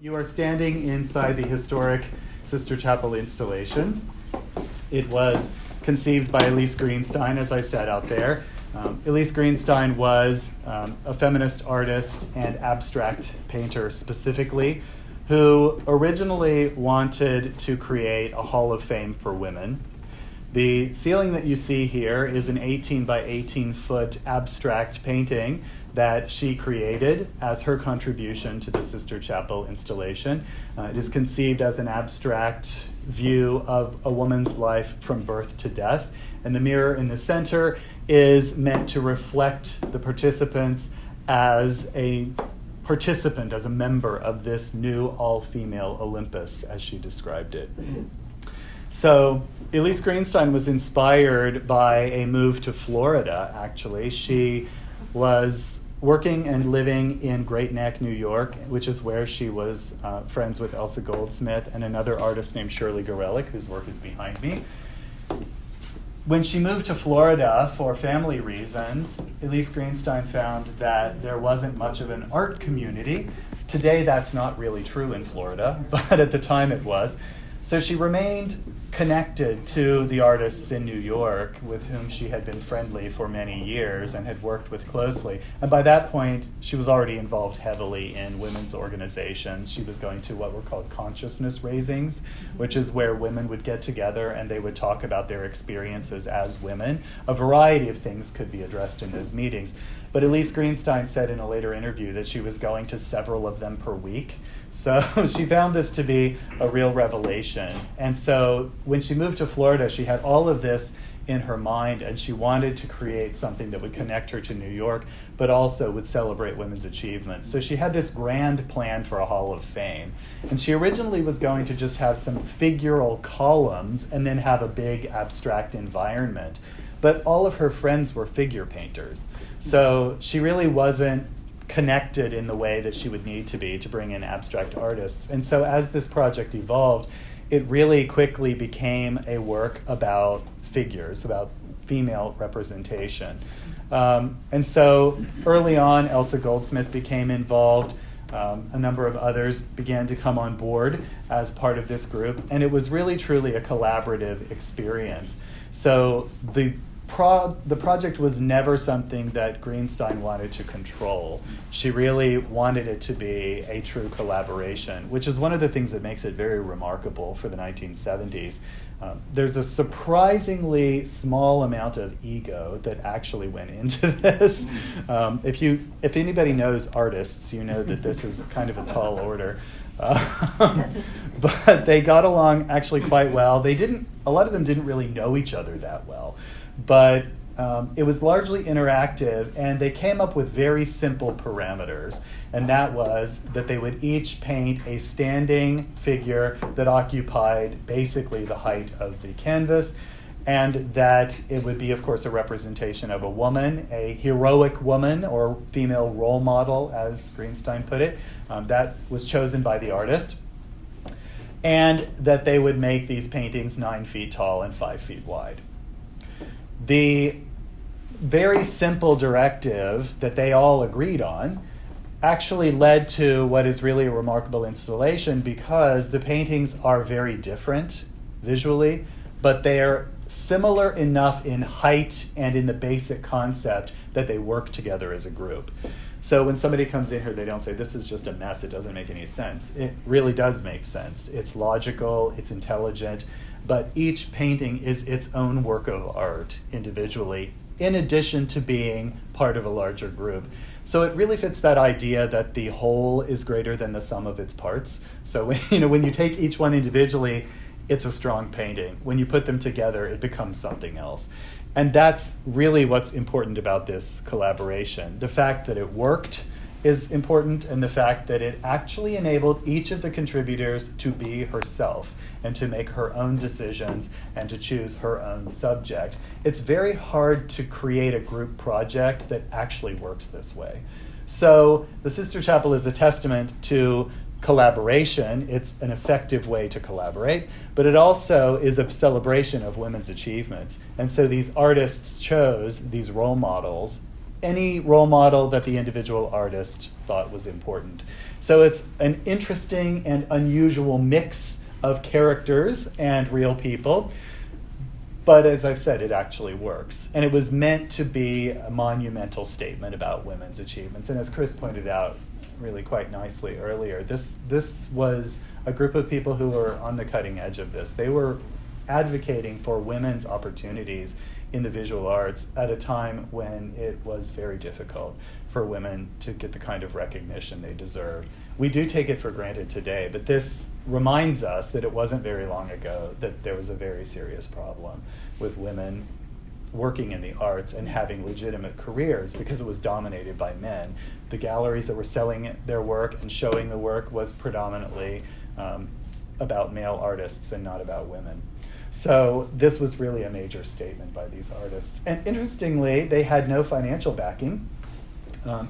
You are standing inside the historic Sister Chapel installation. It was conceived by Elise Greenstein, as I said out there. Elise Greenstein was a feminist artist and abstract painter specifically, who originally wanted to create a Hall of Fame for women. The ceiling that you see here is an 18 by 18 foot abstract painting that she created as her contribution to the Sister Chapel installation. It is conceived as an abstract view of a woman's life from birth to death, and the mirror in the center is meant to reflect the participants as a participant, as a member of this new all-female Olympus, as she described it. So Elise Greenstein was inspired by a move to Florida, actually. She was working and living in Great Neck, New York, which is where she was friends with Elsa Goldsmith and another artist named Shirley Gorelick, whose work is behind me. When she moved to Florida for family reasons, Elise Greenstein found that there wasn't much of an art community. Today, that's not really true in Florida, but at the time it was. So she remained connected to the artists in New York with whom she had been friendly for many years and had worked with closely. And by that point, she was already involved heavily in women's organizations. She was going to what were called consciousness raisings, which is where women would get together and they would talk about their experiences as women. A variety of things could be addressed in those meetings. But Elise Greenstein said in a later interview that she was going to several of them per week. So she found this to be a real revelation. And so when she moved to Florida, she had all of this in her mind, and she wanted to create something that would connect her to New York, but also would celebrate women's achievements. So she had this grand plan for a Hall of Fame. And she originally was going to just have some figural columns and then have a big abstract environment. But all of her friends were figure painters. So she really wasn't connected in the way that she would need to be to bring in abstract artists. And so as this project evolved, it really quickly became a work about figures, about female representation. And so early on, Elsa Goldsmith became involved. A number of others began to come on board as part of this group, and it was really truly a collaborative experience. So the project was never something that Greenstein wanted to control. She really wanted it to be a true collaboration, which is one of the things that makes it very remarkable for the 1970s. There's a surprisingly small amount of ego that actually went into this. If anybody knows artists, you know that this is kind of a tall order. But they got along actually quite well. A lot of them didn't really know each other that well. But it was largely interactive, and they came up with very simple parameters, and that was that they would each paint a standing figure that occupied basically the height of the canvas, and that it would be, of course, a representation of a woman, a heroic woman or female role model, as Greenstein put it. That was chosen by the artist, and that they would make these paintings 9 feet tall and 5 feet wide. The very simple directive that they all agreed on actually led to what is really a remarkable installation, because the paintings are very different visually, but they are similar enough in height and in the basic concept that they work together as a group. So when somebody comes in here, they don't say, this is just a mess, it doesn't make any sense. It really does make sense. It's logical, it's intelligent, but each painting is its own work of art individually, in addition to being part of a larger group. So it really fits that idea that the whole is greater than the sum of its parts. So when you take each one individually, it's a strong painting. When you put them together, it becomes something else. And that's really what's important about this collaboration. The fact that it worked is important, and the fact that it actually enabled each of the contributors to be herself and to make her own decisions and to choose her own subject. It's very hard to create a group project that actually works this way. So the Sister Chapel is a testament to collaboration. It's an effective way to collaborate, but it also is a celebration of women's achievements. And so these artists chose these role models any role model that the individual artist thought was important. So it's an interesting and unusual mix of characters and real people. But as I've said, it actually works. And it was meant to be a monumental statement about women's achievements. And as Chris pointed out really quite nicely earlier, this was a group of people who were on the cutting edge of this. They were advocating for women's opportunities in the visual arts at a time when it was very difficult for women to get the kind of recognition they deserved. We do take it for granted today, but this reminds us that it wasn't very long ago that there was a very serious problem with women working in the arts and having legitimate careers because it was dominated by men. The galleries that were selling their work and showing the work was predominantly about male artists and not about women. So this was really a major statement by these artists. And interestingly, they had no financial backing.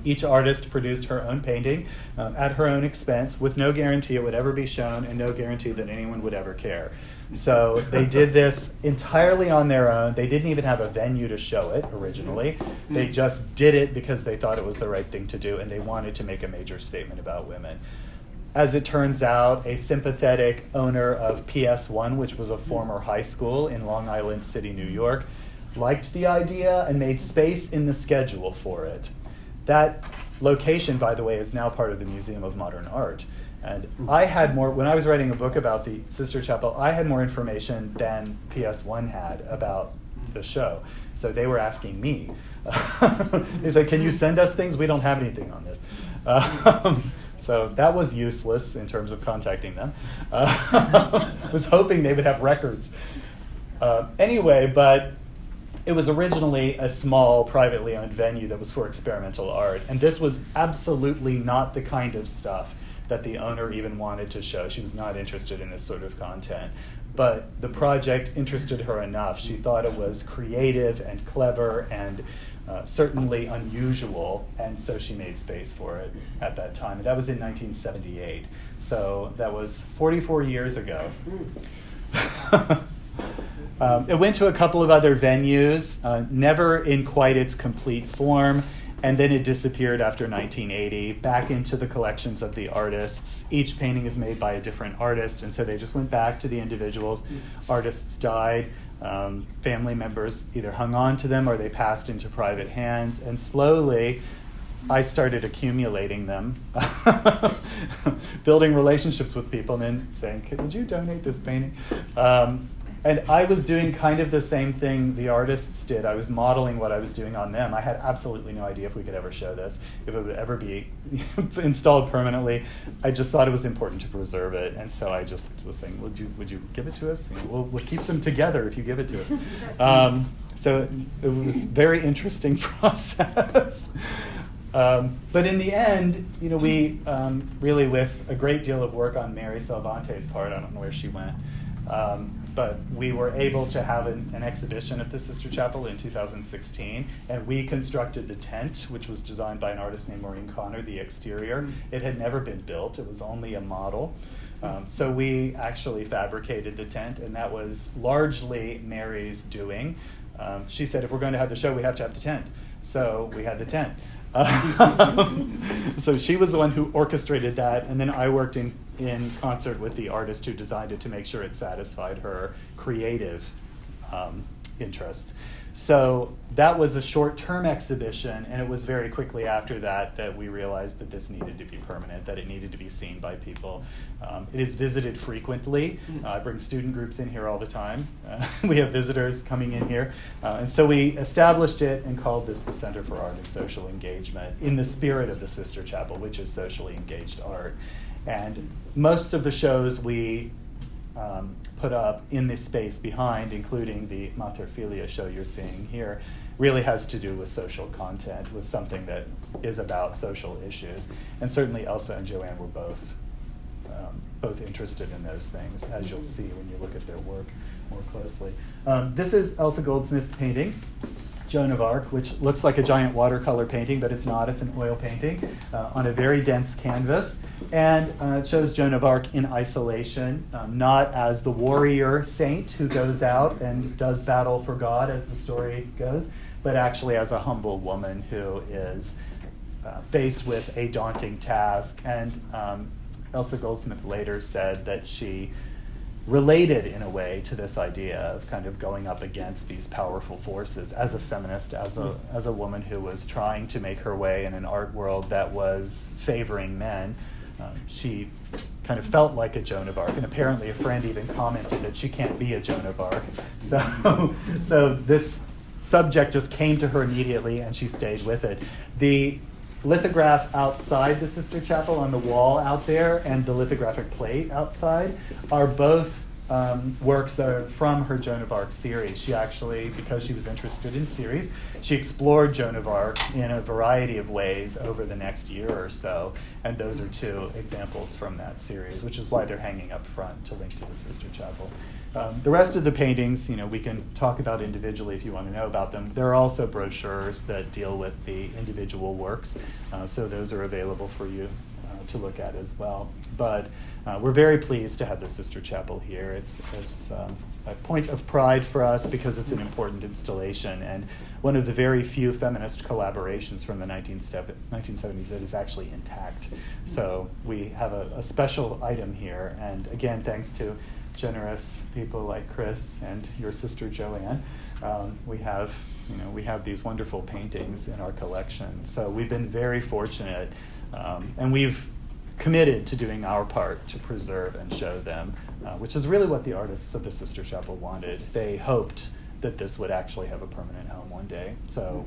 Each artist produced her own painting at her own expense with no guarantee it would ever be shown and no guarantee that anyone would ever care. So they did this entirely on their own. They didn't even have a venue to show it originally. They just did it because they thought it was the right thing to do and they wanted to make a major statement about women. As it turns out, a sympathetic owner of PS1, which was a former high school in Long Island City, New York, liked the idea and made space in the schedule for it. That location, by the way, is now part of the Museum of Modern Art. And I had more, when I was writing a book about the Sister Chapel, I had more information than PS1 had about the show. So they were asking me. They said, can you send us things? We don't have anything on this. So that was useless in terms of contacting them. I was hoping they would have records. Anyway, but it was originally a small, privately owned venue that was for experimental art. And this was absolutely not the kind of stuff that the owner even wanted to show. She was not interested in this sort of content. But the project interested her enough. She thought it was creative and clever and certainly unusual, and so she made space for it at that time. And that was in 1978. So that was 44 years ago. It went to a couple of other venues, never in quite its complete form, and then it disappeared after 1980, back into the collections of the artists. Each painting is made by a different artist, and so they just went back to the individuals. Artists died. Family members either hung on to them or they passed into private hands, and slowly I started accumulating them, building relationships with people and then saying, would you donate this painting? And I was doing kind of the same thing the artists did. I was modeling what I was doing on them. I had absolutely no idea if we could ever show this, if it would ever be installed permanently. I just thought it was important to preserve it. And so I just was saying, would you give it to us? We'll keep them together if you give it to us. So it was a very interesting process. But in the end, we really, with a great deal of work on Mary Salvante's part, I don't know where she went, but we were able to have an exhibition at the Sister Chapel in 2016, and we constructed the tent, which was designed by an artist named Maureen Connor, the exterior. It had never been built. It was only a model. So we actually fabricated the tent, and that was largely Mary's doing. She said, if we're going to have the show, we have to have the tent. So we had the tent. So she was the one who orchestrated that, and then I worked in concert with the artist who designed it to make sure it satisfied her creative interests. So that was a short-term exhibition, and it was very quickly after that that we realized that this needed to be permanent, that it needed to be seen by people. It is visited frequently. I bring student groups in here all the time. We have visitors coming in here. And so we established it and called this the Center for Art and Social Engagement in the spirit of the Sister Chapel, which is socially engaged art. And most of the shows we put up in this space behind, including the Mater Filia show you're seeing here, really has to do with social content, with something that is about social issues. And certainly Elsa and Joanne were both interested in those things, as you'll see when you look at their work more closely. This is Elsa Goldsmith's painting, Joan of Arc, which looks like a giant watercolor painting, but it's not. It's an oil painting on a very dense canvas. And it shows Joan of Arc in isolation, not as the warrior saint who goes out and does battle for God, as the story goes, but but actually as a humble woman who is faced with a daunting task. And Elsa Goldsmith later said that she related in a way to this idea of kind of going up against these powerful forces as a feminist, as a woman who was trying to make her way in an art world that was favoring men. She kind of felt like a Joan of Arc, and apparently a friend even commented that she can't be a Joan of Arc. So this subject just came to her immediately, and she stayed with it. The lithograph outside the Sister Chapel on the wall out there and the lithographic plate outside are both works that are from her Joan of Arc series. She actually, because she was interested in series, she explored Joan of Arc in a variety of ways over the next year or so, and those are two examples from that series, which is why they're hanging up front to link to the Sister Chapel. The rest of the paintings, we can talk about individually if you want to know about them. There are also brochures that deal with the individual works, so those are available for you to look at as well. But we're very pleased to have the Sister Chapel here. It's a point of pride for us because it's an important installation and one of the very few feminist collaborations from the 1970s that is actually intact. So we have a special item here, and again, thanks to generous people like Chris and your sister Joanne, we have these wonderful paintings in our collection. So we've been very fortunate, and we've committed to doing our part to preserve and show them, which is really what the artists of the Sister Chapel wanted. They hoped that this would actually have a permanent home one day. So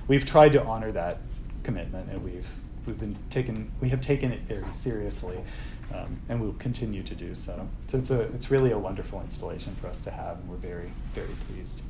we've tried to honor that commitment, and we have taken it very seriously, and we'll continue to do so. So it's really a wonderful installation for us to have, and we're very, very pleased.